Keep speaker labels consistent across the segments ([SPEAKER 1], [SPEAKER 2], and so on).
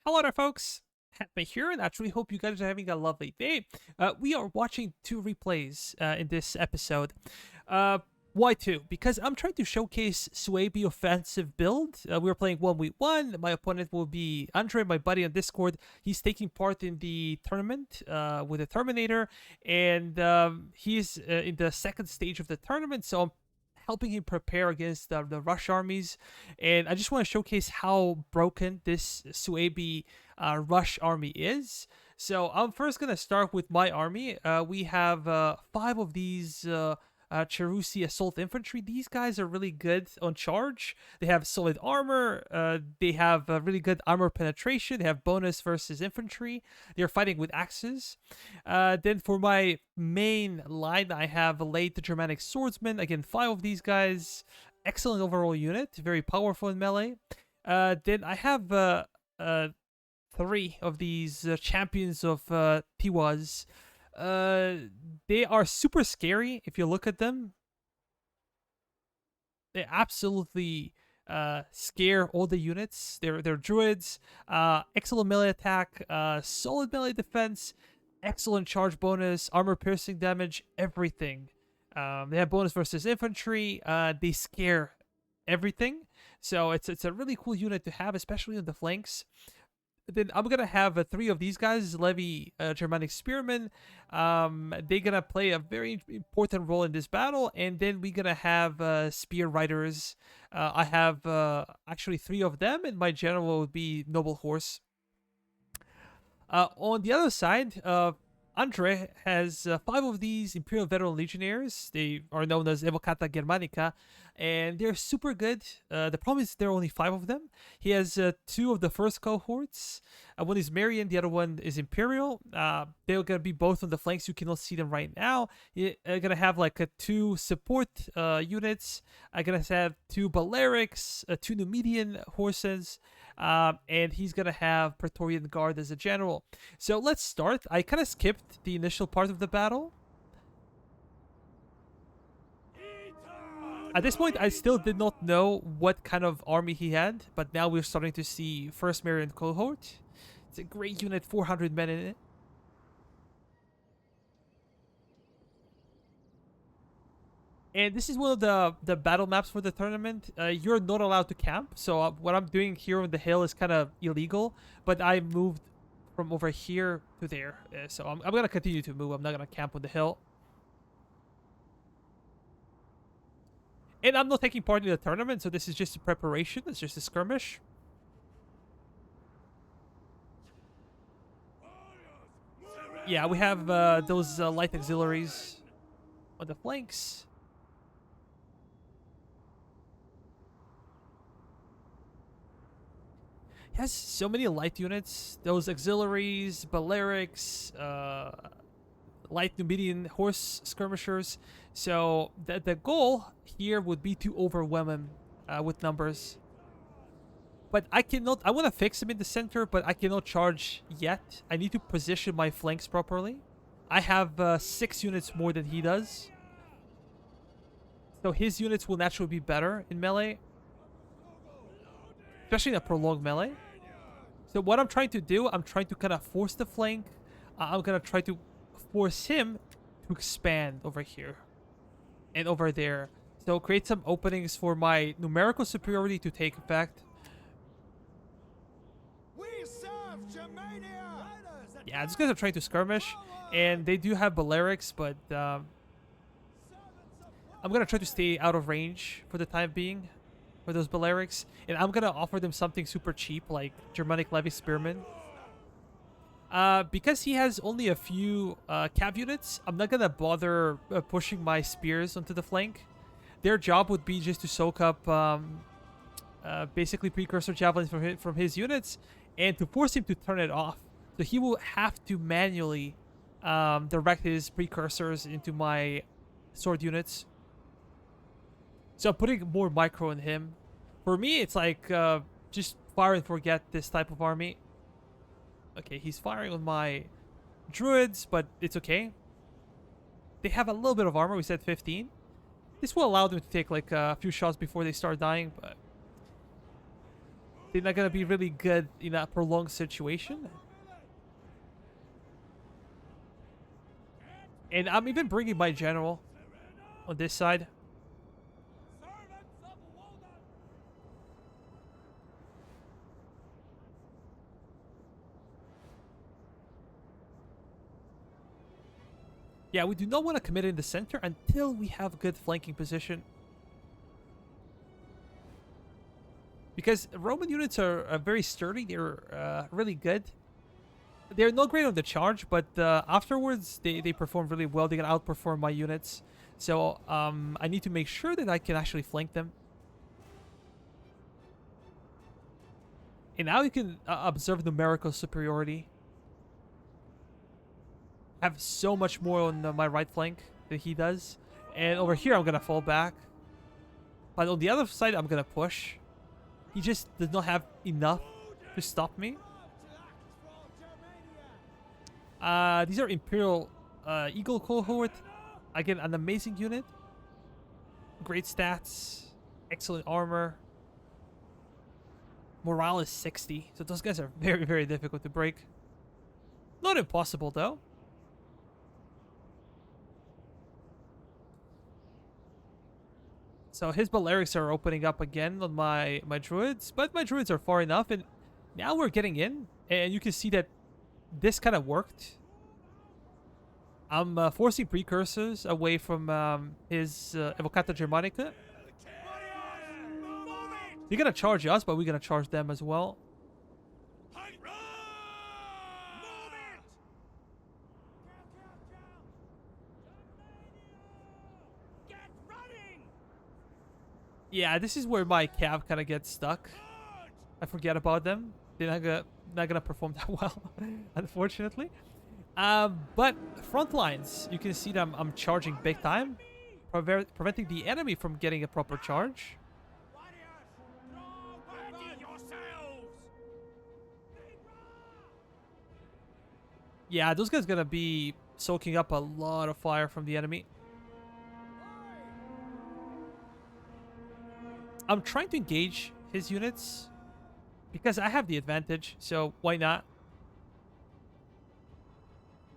[SPEAKER 1] Hello there, folks. Happy here, and I truly hope you guys are having a lovely day. We are watching two replays in this episode. Uh, why two? Because I'm trying to showcase Suebi offensive build. We were playing 1v1. My opponent will be Andre, my buddy on Discord. He's taking part in the tournament with the Terminator, and he's in the second stage of the tournament. So I'm helping him prepare against the Rush armies. And I just want to showcase how broken this Suebi Rush army is. So I'm first going to start with my army. We have five of these Cherusi assault infantry. These guys are really good on charge. They have solid armor. They have really good armor penetration. They have bonus versus infantry. They're fighting with axes. Then for my main line, I have late Germanic swordsmen. Again, five of these guys. Excellent overall unit. Very powerful in melee. Then I have three of these champions of Tiwaz. They are super scary if you look at them. They absolutely scare all the units. They're druids. Excellent melee attack. Solid melee defense. Excellent charge bonus. Armor piercing damage. Everything. They have bonus versus infantry. They scare everything. So it's a really cool unit to have, especially on the flanks. Then I'm gonna have three of these guys, Levy, Germanic Spearmen. They're gonna play a very important role in this battle, and then we're gonna have Spear Riders. I have actually three of them, and my general would be Noble Horse. On the other side, Andre has five of these Imperial Veteran Legionnaires. They are known as Evocata Germanica, and they're super good. The problem is there are only five of them. He has two of the first cohorts. One is Marian, the other one is Imperial. They're going to be both on the flanks. You cannot see them right now. You're going to have like two support units. I'm going to have two Balearics, two Numidian horses, and he's gonna have Praetorian Guard as a general. So let's start. I kind of skipped the initial part of the battle. At this point, I still did not know what kind of army he had, but now we're starting to see First Marian cohort. It's a great unit, 400 men in it. And this is one of the battle maps for the tournament. You're not allowed to camp, so what I'm doing here on the hill is kind of illegal. But I moved from over here to there, so I'm gonna continue to move. I'm not gonna camp on the hill. And I'm not taking part in the tournament, so this is just a preparation. It's just a skirmish. Yeah, we have those light auxiliaries on the flanks. He has so many light units. Those auxiliaries, Balearics, light Numidian horse skirmishers. So the goal here would be to overwhelm him with numbers. But I cannot. I want to fix him in the center, but I cannot charge yet. I need to position my flanks properly. I have 6 units more than he does. So his units will naturally be better in melee, especially in a prolonged melee. So what I'm trying to do, I'm trying to kind of force the flank. I'm going to try to force him to expand over here and over there. So create some openings for my numerical superiority to take effect. Yeah, these guys are trying to skirmish, and they do have Balearics, but I'm going to try to stay out of range for the time being for those Balearics, and I'm gonna offer them something super cheap like Germanic Levy Spearmen. Because he has only a few cav units, I'm not gonna bother pushing my spears onto the flank. Their job would be just to soak up basically precursor javelins from his units and to force him to turn it off. So he will have to manually direct his precursors into my sword units. So I'm putting more micro in him. For me, it's like just fire and forget this type of army. Okay, he's firing on my druids, but it's okay. They have a little bit of armor. We said 15. This will allow them to take like a few shots before they start dying, but they're not gonna be really good in a prolonged situation. And I'm even bringing my general on this side. Yeah, we do not want to commit in the center until we have good flanking position. Because Roman units are very sturdy. They're really good. They're not great on the charge, but afterwards they perform really well. They can outperform my units. So I need to make sure that I can actually flank them. And now you can observe numerical superiority. I have so much more on my right flank than he does. And over here I'm going to fall back. But on the other side I'm going to push. He just does not have enough to stop me. These are Imperial Eagle cohort. Again, an amazing unit. Great stats. Excellent armor. Morale is 60. So those guys are very, very difficult to break. Not impossible, though. So his Balearics are opening up again on my druids. But my druids are far enough. And now we're getting in. And you can see that this kind of worked. I'm forcing precursors away from his Evocata Germanica. They're going to charge us, but we're going to charge them as well. Yeah, this is where my cav kind of gets stuck. I forget about them. They're not gonna perform that well, unfortunately. But front lines, you can see that I'm charging big time, preventing the enemy from getting a proper charge. Yeah, those guys gonna be soaking up a lot of fire from the enemy. I'm trying to engage his units because I have the advantage, so why not?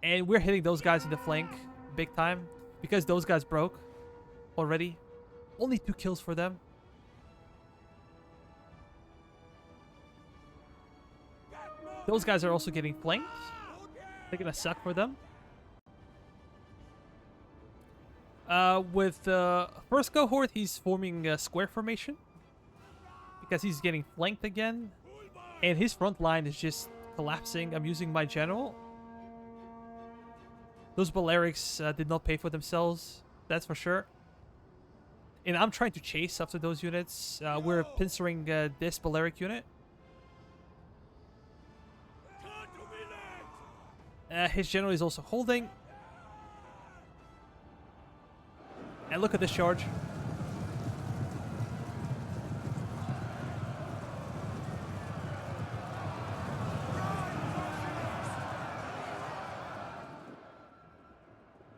[SPEAKER 1] And we're hitting those guys in the flank big time because those guys broke already. Only 2 kills for them. Those guys are also getting flanked. They're gonna suck for them. With the first cohort, he's forming a square formation because he's getting flanked again, and his front line is just collapsing. I'm using my general. Those Balearics did not pay for themselves, that's for sure. And I'm trying to chase after those units. We're pincering this Balearic unit. His general is also holding. And look at this charge.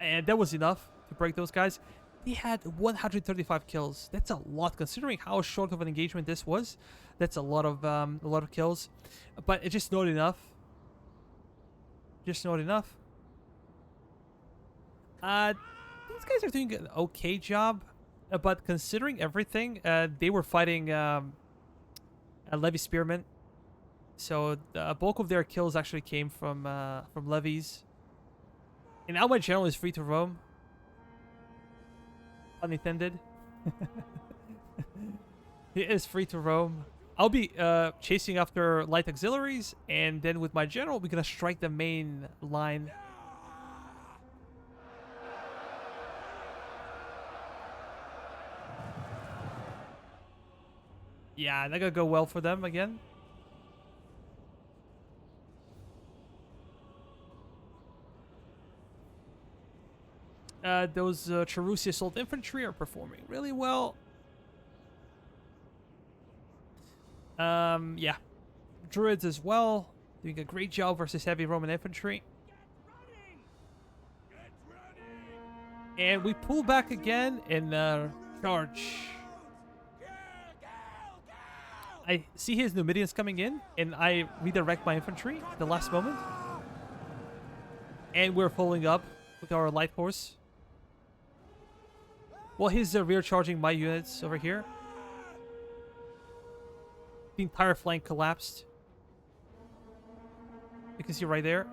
[SPEAKER 1] And that was enough to break those guys. They had 135 kills. That's a lot considering how short of an engagement this was. That's a lot of kills. But it's just not enough. Just not enough. These guys are doing an okay job, but considering everything, they were fighting a Levy Spearman, so the bulk of their kills actually came from levies. And now my general is free to roam. Unintended. He is free to roam. I'll be chasing after light auxiliaries, and then with my general, we're gonna strike the main line. Yeah, that gonna go well for them again. Those Cherusi Assault Infantry are performing really well. Yeah. Druids as well, doing a great job versus heavy Roman infantry. And we pull back again and charge. I see his Numidians coming in, and I redirect my infantry at the last moment. And we're following up with our light horse. Well, he's rear charging my units over here. The entire flank collapsed. You can see right there.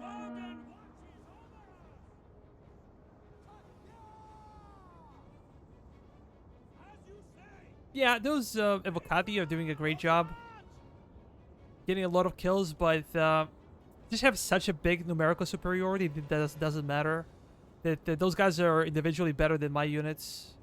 [SPEAKER 1] Yeah, those Evocati are doing a great job. Getting a lot of kills, but just have such a big numerical superiority that doesn't matter. That those guys are individually better than my units.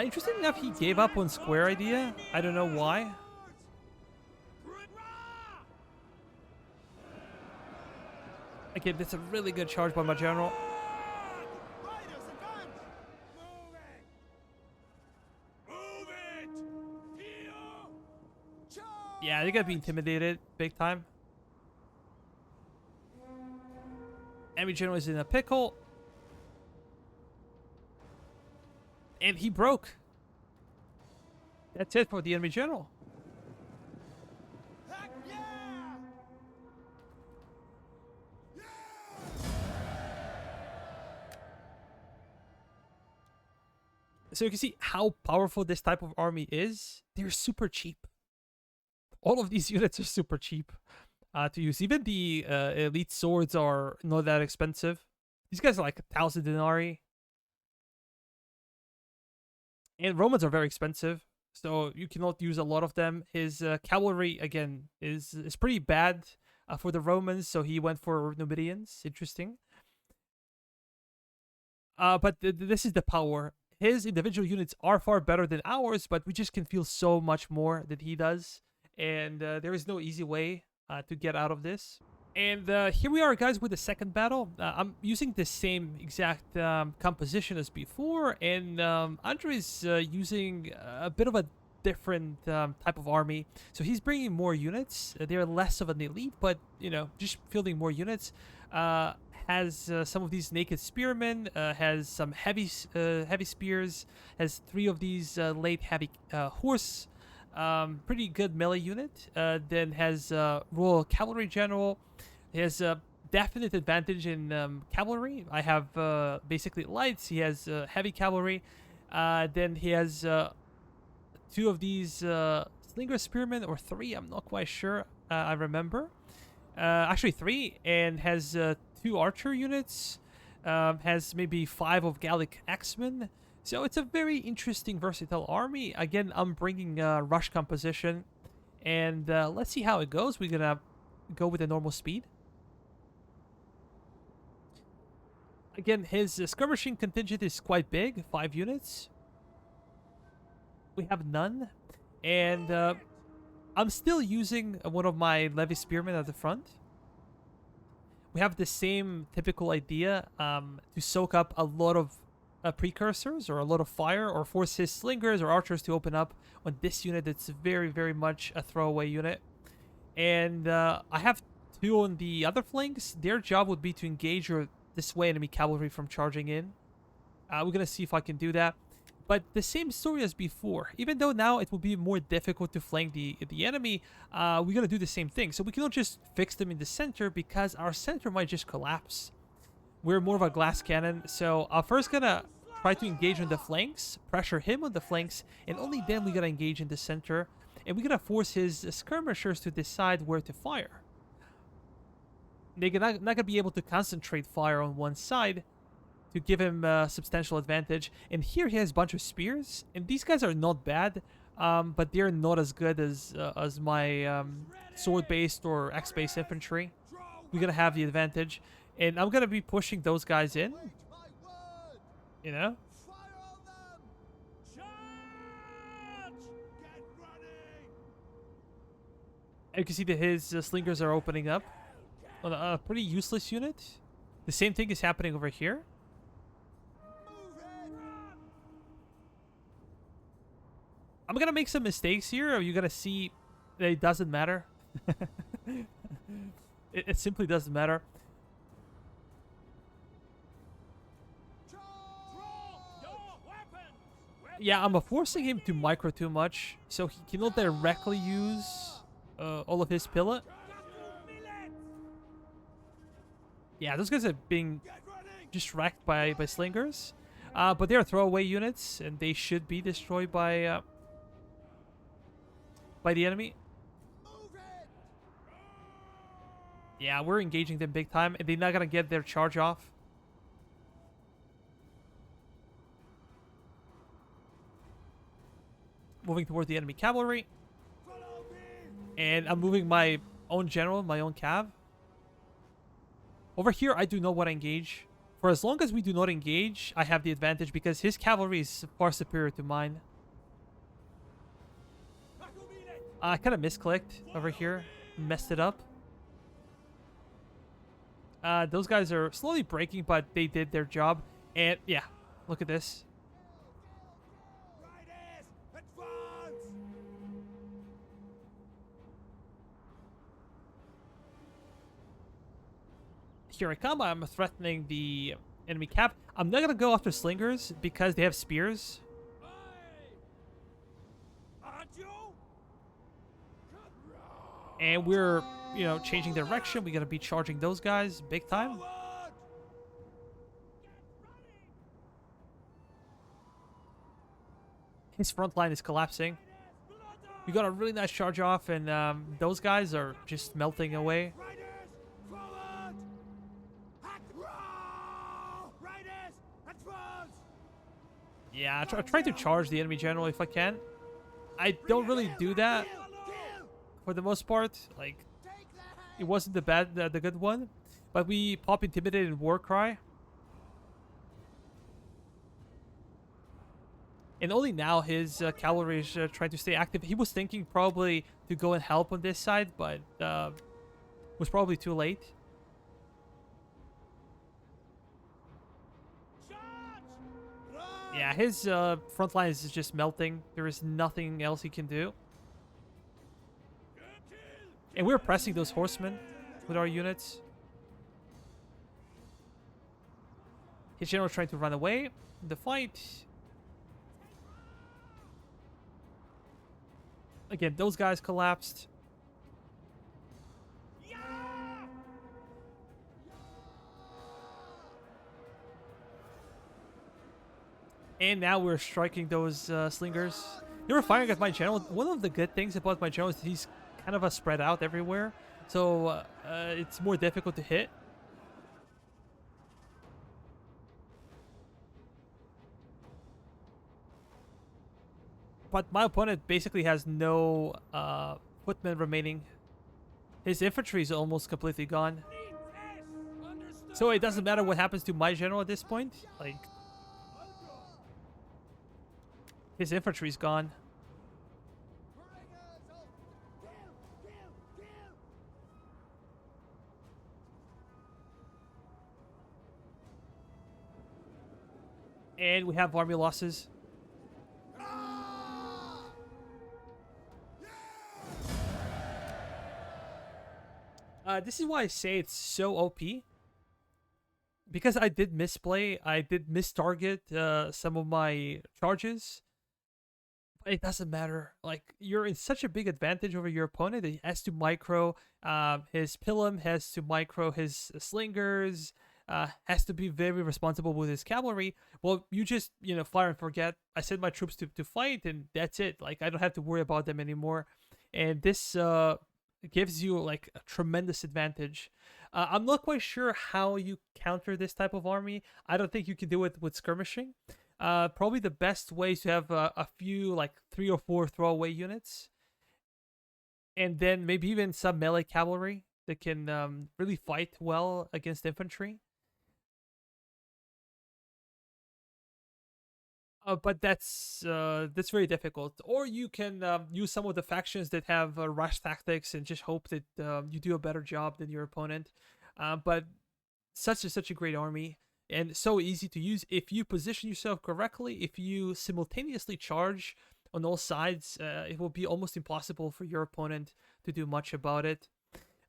[SPEAKER 1] Interesting enough, he gave up on square idea. I don't know why. Okay, that's a really good charge by my general. Yeah, they're gonna be intimidated big time. Enemy general is in a pickle. And he broke. That's it for the enemy general. So you can see how powerful this type of army is. They're super cheap. All of these units are super cheap to use. Even the elite swords are not that expensive. These guys are like 1,000 denarii. And Romans are very expensive, so you cannot use a lot of them. His cavalry, again, is pretty bad for the Romans, so he went for Numidians. Interesting. But this is the power. His individual units are far better than ours, but we just can feel so much more than he does. And there is no easy way to get out of this. And here we are, guys, with the second battle. I'm using the same exact composition as before, and Andre is using a bit of a different type of army. So he's bringing more units. They're less of an elite, but, you know, just fielding more units. Has some of these naked spearmen, has some heavy spears, has 3 of these late heavy horse. Pretty good melee unit. Then has Royal Cavalry General. He has a definite advantage in cavalry. I have basically lights. He has heavy cavalry. Then he has 2 of these Slinger Spearmen, or 3. I'm not quite sure. I remember. Actually 3, and has 2 archer units. Has maybe 5 of Gallic Axemen. So it's a very interesting, versatile army. Again, I'm bringing rush composition, and let's see how it goes. We're gonna go with the normal speed. Again, his skirmishing contingent is quite big, 5 units. We have none, and I'm still using one of my levy spearmen at the front. We have the same typical idea to soak up a lot of precursors or a lot of fire, or force his slingers or archers to open up on this unit that's very, very much a throwaway unit. And I have 2 on the other flanks. Their job would be to engage or dissuade enemy cavalry from charging in. We're gonna see if I can do that. But the same story as before. Even though now it will be more difficult to flank the enemy, we're gonna do the same thing. So we cannot just fix them in the center, because our center might just collapse. We're more of a glass cannon, so I'm first gonna try to engage on the flanks, pressure him on the flanks, and only then we're gonna engage in the center. And we're gonna force his skirmishers to decide where to fire. They're not gonna be able to concentrate fire on one side to give him a substantial advantage. And here he has a bunch of spears, and these guys are not bad, but they're not as good as my sword-based or axe-based infantry. We're gonna have the advantage, and I'm gonna be pushing those guys in. You know. And you can see that his slingers are opening up on a pretty useless unit. The same thing is happening over here. I'm gonna make some mistakes here, or you're gonna see that it doesn't matter. It simply doesn't matter. Yeah, I'm forcing him to micro too much, so he cannot directly use all of his pillar. Yeah, those guys are being just wrecked by slingers. But they are throwaway units, and they should be destroyed by the enemy. Yeah, we're engaging them big time, and they're not gonna get their charge off. Moving toward the enemy cavalry, and I'm moving my own general, my own cav. Over here, I do not want to engage. For as long as we do not engage, I have the advantage because his cavalry is far superior to mine. I kind of misclicked over here. Messed it up. Those guys are slowly breaking, but they did their job. And yeah, look at this. Here I come. I'm threatening the enemy cap. I'm not going to go after slingers because they have spears. And we're, changing direction. We're going to be charging those guys big time. His front line is collapsing. We got a really nice charge off, and those guys are just melting away. Yeah, I try to charge the enemy general if I can. I don't really do that for the most part. Like, it wasn't the good one, but we pop intimidated war cry, and only now his cavalry is trying to stay active. He was thinking probably to go and help on this side, but was probably too late. Yeah, his front line is just melting. There is nothing else he can do. And we're pressing those horsemen with our units. His general trying to run away in the fight. Again, those guys collapsed. And now we're striking those slingers. They were firing at my general. One of the good things about my general is he's kind of spread out everywhere. So it's more difficult to hit. But my opponent basically has no footmen remaining. His infantry is almost completely gone. So it doesn't matter what happens to my general at this point. Like, his infantry's gone. And we have army losses. This is why I say it's so OP. Because I did misplay, I did mistarget some of my charges. But it doesn't matter. Like, you're in such a big advantage over your opponent that he has to micro his Pilum, has to micro his slingers, has to be very responsible with his cavalry. Well, you just, fire and forget. I send my troops to fight, and that's it. Like, I don't have to worry about them anymore. And this gives you, like, a tremendous advantage. I'm not quite sure how you counter this type of army. I don't think you can do it with skirmishing. Probably the best way is to have a few, like 3 or 4 throwaway units. And then maybe even some melee cavalry that can really fight well against infantry. But that's very difficult. Or you can use some of the factions that have rush tactics and just hope that you do a better job than your opponent. But such a great army and so easy to use if you position yourself correctly. If you simultaneously charge on all sides, it will be almost impossible for your opponent to do much about it.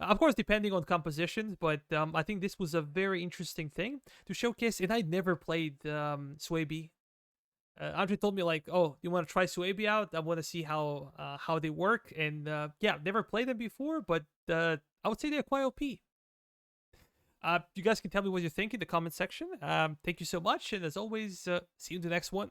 [SPEAKER 1] Of course, depending on compositions, but I think this was a very interesting thing to showcase. And I never played Suebi. Andre told me like, "Oh, you want to try Suebi out? I want to see how they work." And yeah, I've never played them before, but I would say they're quite OP. You guys can tell me what you think in the comment section. Thank you so much, and as always, see you in the next one.